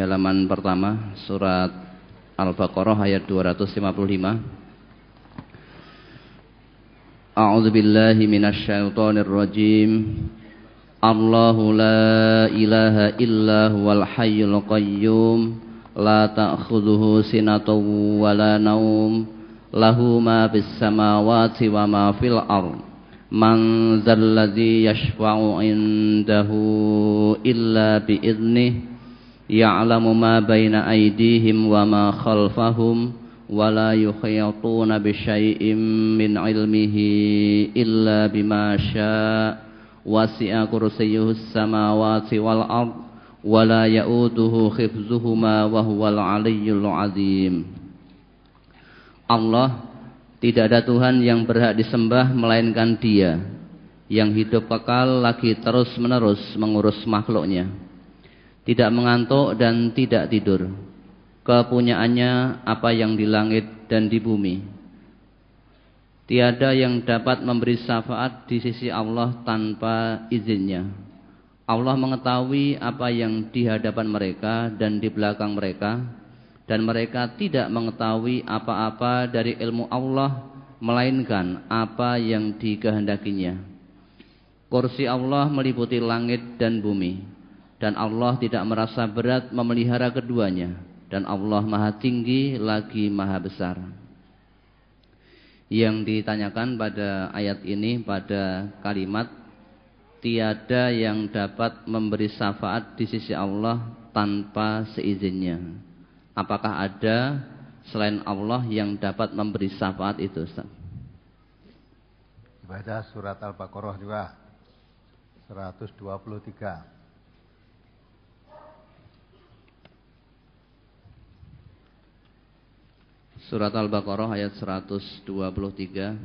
halaman pertama, surat Al-Baqarah ayat 255. A'udzu billahi minasy syaithanir rajim. Allahu la ilaha illa huwal hayyul qayyum la ta'khudhuhu sinatun wa la naum lahu ma fis samawati wa ma fil ardh. Man dzalladzi yashfa'u 'indahu illa bi'idnihi ya'lamu ma baina aydihim wa ma khalfahum wa la yuhituna bi syai'in min 'ilmihi illa bima syaa' wasi'a kursiyyuhus samawati wal ardh wa la ya'uduhu hifdzuhuma wa huwal 'aliyyul 'azim. Allah, tidak ada Tuhan yang berhak disembah melainkan Dia, yang hidup kekal lagi terus-menerus mengurus makhluknya, tidak mengantuk dan tidak tidur. Kepunyaannya apa yang di langit dan di bumi. Tiada yang dapat memberi syafaat di sisi Allah tanpa izinnya. Allah mengetahui apa yang di hadapan mereka dan di belakang mereka, dan mereka tidak mengetahui apa-apa dari ilmu Allah melainkan apa yang dikehendakinya. Kursi Allah meliputi langit dan bumi, dan Allah tidak merasa berat memelihara keduanya, dan Allah Maha Tinggi lagi Maha Besar. Yang ditanyakan pada ayat ini, pada kalimat tiada yang dapat memberi syafaat di sisi Allah tanpa seizinnya. Apakah ada selain Allah yang dapat memberi syafaat itu, Ustaz? Baca surat Al-Baqarah juga 123. Surat Al-Baqarah ayat 123.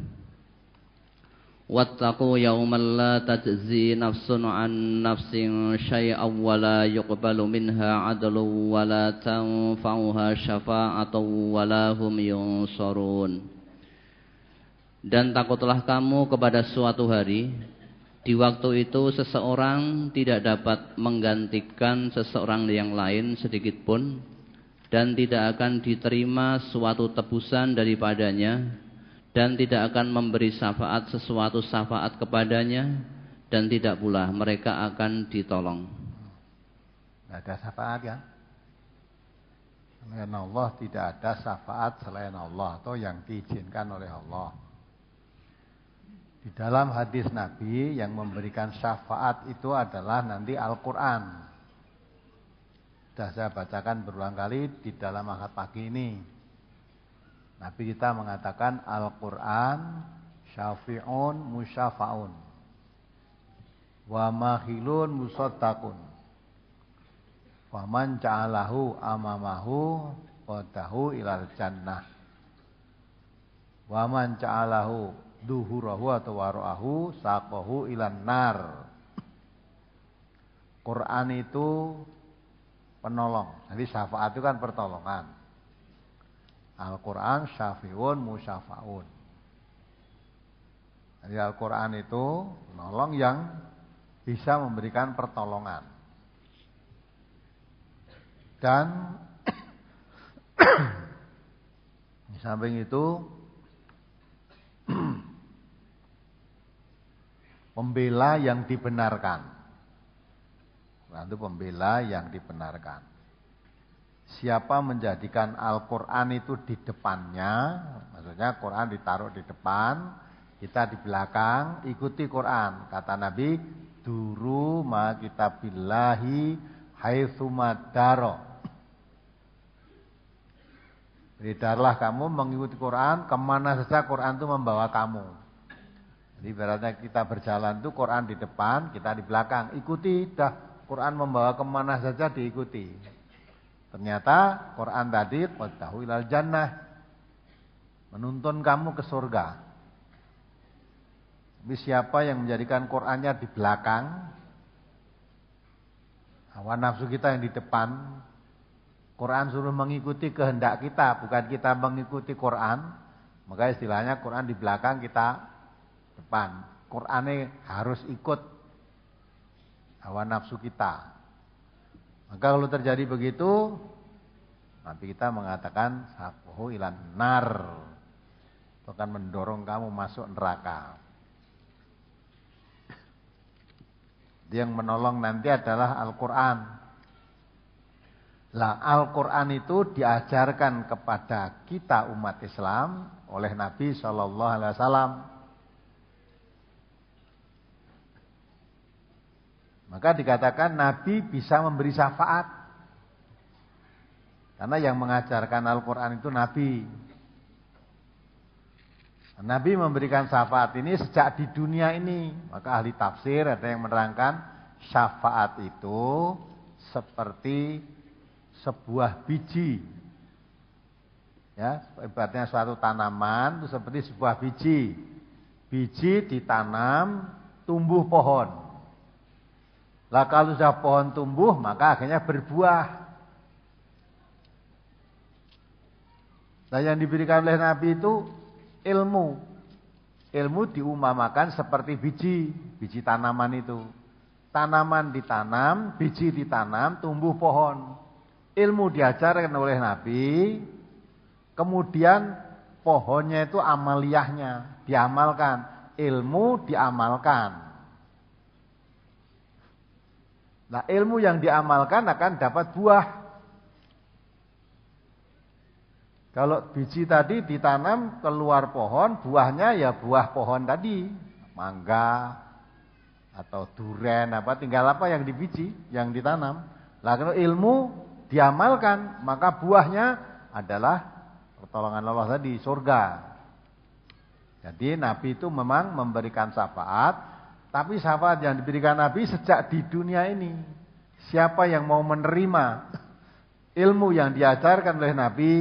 Wattaqu yawman la tajzi nafsun an nafsin syai'an wa la yuqbalu minha 'adlun wa la tanfa'uha syafa'atun wa la hum yunsarun. Dan takutlah kamu kepada suatu hari, di waktu itu seseorang tidak dapat menggantikan seseorang yang lain sedikit pun, dan tidak akan diterima suatu tebusan daripadanya, dan tidak akan memberi syafaat sesuatu syafaat kepadanya, dan tidak pula mereka akan ditolong. Tidak ada syafaat kan? Selain Allah tidak ada syafaat selain Allah atau yang diizinkan oleh Allah. Di dalam hadis Nabi yang memberikan syafaat itu adalah nanti Al-Quran. Sudah saya bacakan berulang kali di dalam akad pagi ini. Nabi kita mengatakan Al-Quran syafi'un musyafa'un wa mahilun musaddaqun wa man ja'alahu amamahu qadahu ilal jannah wa man ja'alahu duhurahu atau wara'ahu saqahu ilan nar. Quran itu penolong. Jadi syafaat itu kan pertolongan. Al-Quran syafi'un musyafa'un. Jadi Al-Quran itu penolong yang bisa memberikan pertolongan. Dan di samping itu pembela yang dibenarkan. Quran itu pembela yang dibenarkan. Siapa menjadikan Al-Quran itu di depannya, maksudnya Quran ditaruh di depan, kita di belakang, ikuti Quran. Kata Nabi, duru ma kitabillahi haitsumadaro. Beredarlah kamu mengikuti Quran, kemana saja Quran itu membawa kamu. Jadi ibaratnya kita berjalan itu Quran di depan, kita di belakang. Ikuti, dah Quran membawa kemana saja diikuti. Ternyata Quran tadi qadahu ilal jannah, menuntun kamu ke surga. Tapi siapa yang menjadikan Qurannya di belakang, hawa nafsu kita yang di depan, Quran suruh mengikuti kehendak kita, bukan kita mengikuti Quran, maka istilahnya Quran di belakang, kita depan. Qurannya harus ikut hawa nafsu kita. Maka kalau terjadi begitu, Nabi kita mengatakan safuhu ilan nar. Itu akan mendorong kamu masuk neraka. Yang menolong nanti adalah Al-Quran. Lah Al-Quran itu diajarkan kepada kita umat Islam oleh Nabi SAW. Maka dikatakan Nabi bisa memberi syafaat. Karena yang mengajarkan Al-Quran itu Nabi. Nabi memberikan syafaat ini sejak di dunia ini. Maka ahli tafsir ada yang menerangkan syafaat itu seperti sebuah biji. Ya, ibaratnya suatu tanaman itu seperti sebuah biji. Biji ditanam, tumbuh pohon. Lah kalau sudah pohon tumbuh, maka akhirnya berbuah. Nah yang diberikan oleh Nabi itu ilmu. Ilmu diumpamakan seperti biji tanaman itu. Tanaman ditanam, biji ditanam, tumbuh pohon. Ilmu diajarkan oleh Nabi, kemudian pohonnya itu amaliyahnya, diamalkan. Ilmu diamalkan. Nah ilmu yang diamalkan akan dapat buah. Kalau biji tadi ditanam keluar pohon, buahnya ya buah pohon tadi, mangga atau duren tinggal apa yang dibiji, yang ditanam. Lah kalau ilmu diamalkan, maka buahnya adalah pertolongan Allah tadi, surga. Jadi Nabi itu memang memberikan syafaat, tapi syafaat yang diberikan Nabi sejak di dunia ini. Siapa yang mau menerima ilmu yang diajarkan oleh Nabi,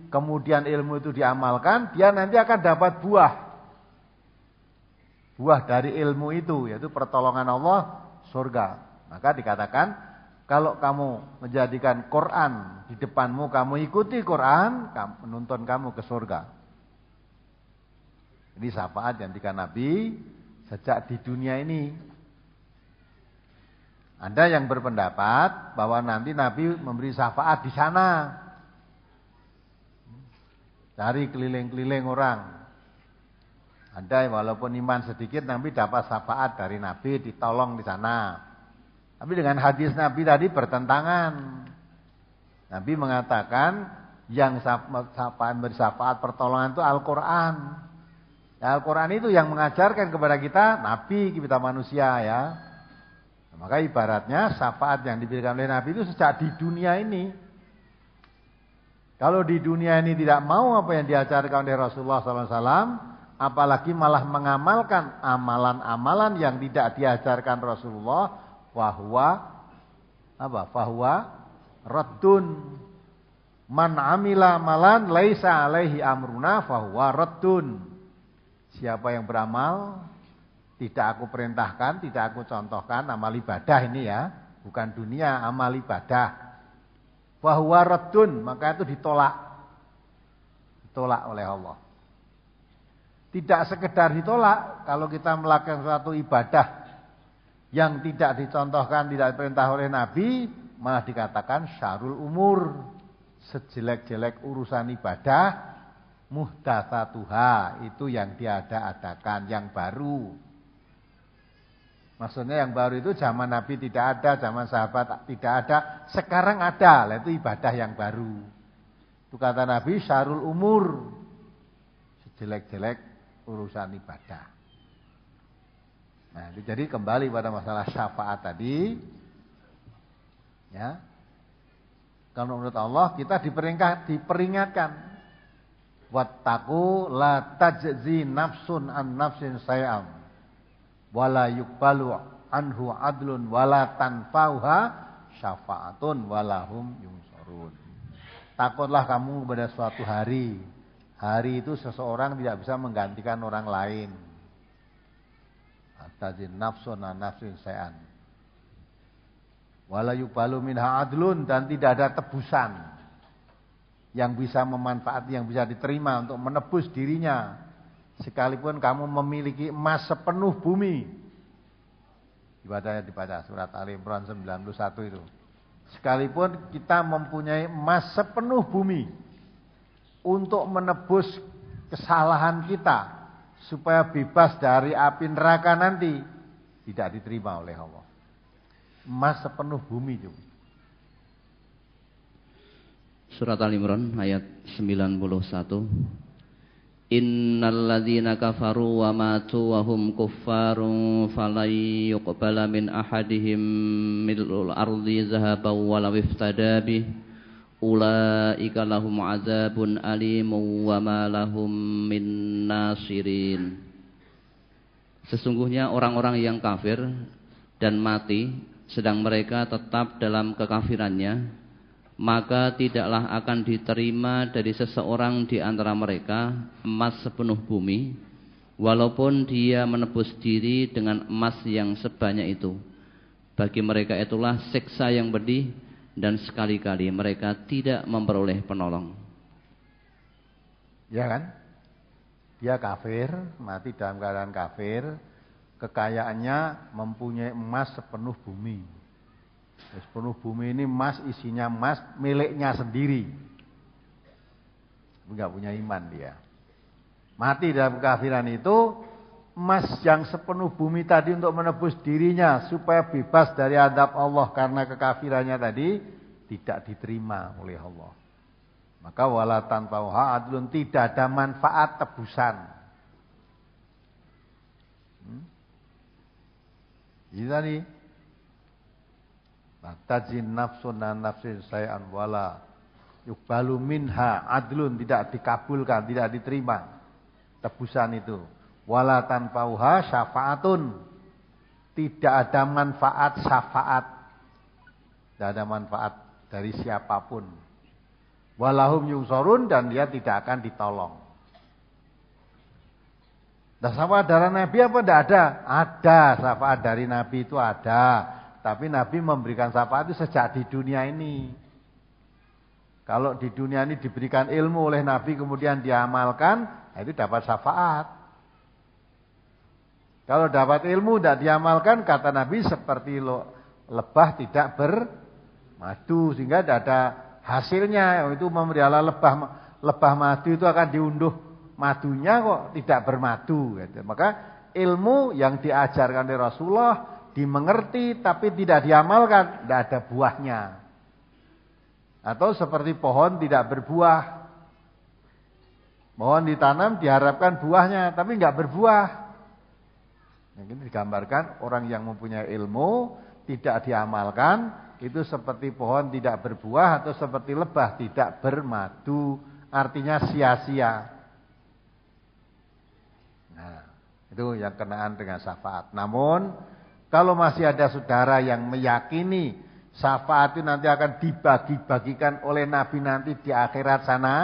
kemudian ilmu itu diamalkan, dia nanti akan dapat buah. Buah dari ilmu itu, yaitu pertolongan Allah, surga. Maka dikatakan, kalau kamu menjadikan Quran di depanmu, kamu ikuti Quran, menuntun kamu ke surga. Ini syafaat yang diberikan Nabi sejak di dunia ini. Ada yang berpendapat bahwa nanti Nabi memberi syafaat di sana. Cari keliling-keliling orang. Ada walaupun iman sedikit Nabi dapat syafaat dari Nabi, ditolong di sana. Tapi dengan hadis Nabi tadi bertentangan. Nabi mengatakan yang bersyafaat pertolongan itu Al-Quran. Ya, Al-Quran itu yang mengajarkan kepada kita, Nabi kita manusia ya. Maka ibaratnya syafaat yang diberikan oleh Nabi itu sejak di dunia ini. Kalau di dunia ini tidak mau apa yang diajarkan oleh Rasulullah SAW, apalagi malah mengamalkan amalan-amalan yang tidak diajarkan Rasulullah, fahuwa raddun. Man amila amalan laisa alaihi amruna fahuwa raddun. Siapa yang beramal tidak aku perintahkan, tidak aku contohkan, amal ibadah ini ya, bukan dunia, amal ibadah. Fahuwa raddun, maka itu ditolak oleh Allah. Tidak sekedar ditolak, kalau kita melakukan suatu ibadah yang tidak dicontohkan, tidak diperintah oleh Nabi, malah dikatakan syarul umur, sejelek-jelek urusan ibadah, muhdatsatuha, itu yang diada-adakan, yang baru. Maksudnya yang baru itu zaman Nabi tidak ada, zaman sahabat tidak ada, sekarang ada, itu ibadah yang baru. Itu kata Nabi syarul umur, sejelek-jelek urusan ibadah. Nah, jadi kembali pada masalah syafaat tadi, ya. Kalau menurut Allah kita diperingatkan, wattaqu la tajzi nafsun an nafsin say'am. Wala yuqbalu anhu adlun wala tanfauha syafaatun walahum yungsarun. Takutlah kamu pada suatu hari. Hari itu seseorang tidak bisa menggantikan orang lain. Atazin nafsun an nafsin sayan. Wala yuqbalu minha adlun, dan tidak ada tebusan yang bisa memanfaati, yang bisa diterima untuk menebus dirinya. Sekalipun kamu memiliki emas sepenuh bumi. Ibadahnya dibaca surat Ali Imran 91 itu. Sekalipun kita mempunyai emas sepenuh bumi untuk menebus kesalahan kita supaya bebas dari api neraka nanti, tidak diterima oleh Allah. Emas sepenuh bumi itu. Surat Al-Imran ayat 91. Innal ladzina kafaru wa matu wa hum kuffarun falan yuqbala min ahadihim mil'ul ardi zahaban walau iftada bih ulaika lahum adzabun alimun wa ma lahum min nasirin. Sesungguhnya orang-orang yang kafir dan mati sedang mereka tetap dalam kekafirannya, maka tidaklah akan diterima dari seseorang di antara mereka emas sepenuh bumi, walaupun dia menebus diri dengan emas yang sebanyak itu. Bagi mereka itulah siksa yang pedih, dan sekali-kali mereka tidak memperoleh penolong. Ya kan? Dia kafir, mati dalam keadaan kafir, kekayaannya mempunyai emas sepenuh bumi. Sepenuh bumi ini emas, isinya emas miliknya sendiri. Enggak punya iman dia. Mati dalam kekafiran itu, emas yang sepenuh bumi tadi untuk menebus dirinya supaya bebas dari azab Allah karena kekafirannya tadi tidak diterima oleh Allah. Maka wala tanfa'uha adlun, tidak ada manfaat tebusan. Ini tadi. Tajin nafsun dan nafsin say'an wala yuqbalu minha adlun, tidak dikabulkan, tidak diterima tebusan itu. Wala tanfa'uha syafa'atun, tidak ada manfaat syafaat, tidak ada manfaat dari siapapun. Walahum yungsorun, dan dia tidak akan ditolong. Nah, syafaat dari Nabi apa tidak ada? Ada, syafaat dari Nabi itu ada. Tapi Nabi memberikan syafaat itu sejak di dunia ini. Kalau di dunia ini diberikan ilmu oleh Nabi kemudian diamalkan, itu dapat syafaat. Kalau dapat ilmu tidak diamalkan, kata Nabi seperti lebah tidak bermadu, sehingga tidak ada hasilnya. Itu memelihara lebah madu itu akan diunduh madunya kok tidak bermadu. Maka ilmu yang diajarkan oleh Rasulullah dimengerti tapi tidak diamalkan, tidak ada buahnya. Atau seperti pohon tidak berbuah. Pohon ditanam diharapkan buahnya tapi enggak berbuah. Ini digambarkan orang yang mempunyai ilmu tidak diamalkan, itu seperti pohon tidak berbuah atau seperti lebah tidak bermadu, artinya sia-sia. Nah, itu yang kenaan dengan syafaat. Namun kalau masih ada saudara yang meyakini syafaat itu nanti akan dibagi-bagikan oleh Nabi nanti di akhirat sana,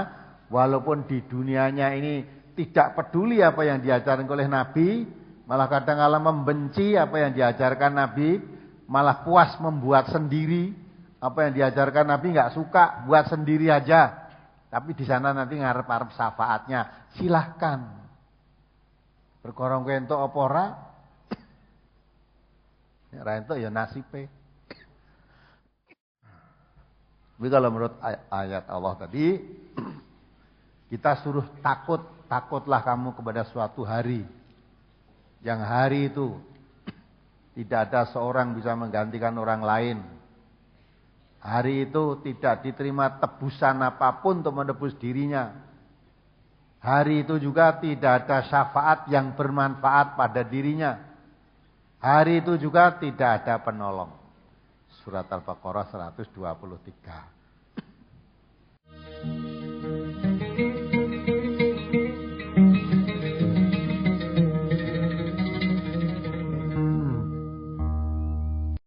walaupun di dunianya ini tidak peduli apa yang diajarkan oleh Nabi, malah kadang-kala membenci apa yang diajarkan Nabi, malah puas membuat sendiri apa yang diajarkan Nabi, nggak suka, buat sendiri aja. Tapi di sana nanti ngarep-arep syafaatnya, silahkan. Berkorong kentok apa ora? Rento ya nasibe. Tapi kalau menurut ayat Allah tadi, kita suruh takutlah kamu kepada suatu hari. Yang hari itu tidak ada seorang bisa menggantikan orang lain. Hari itu tidak diterima tebusan apapun untuk menebus dirinya. Hari itu juga tidak ada syafaat yang bermanfaat pada dirinya. Hari itu juga tidak ada penolong. Surat Al-Baqarah 123.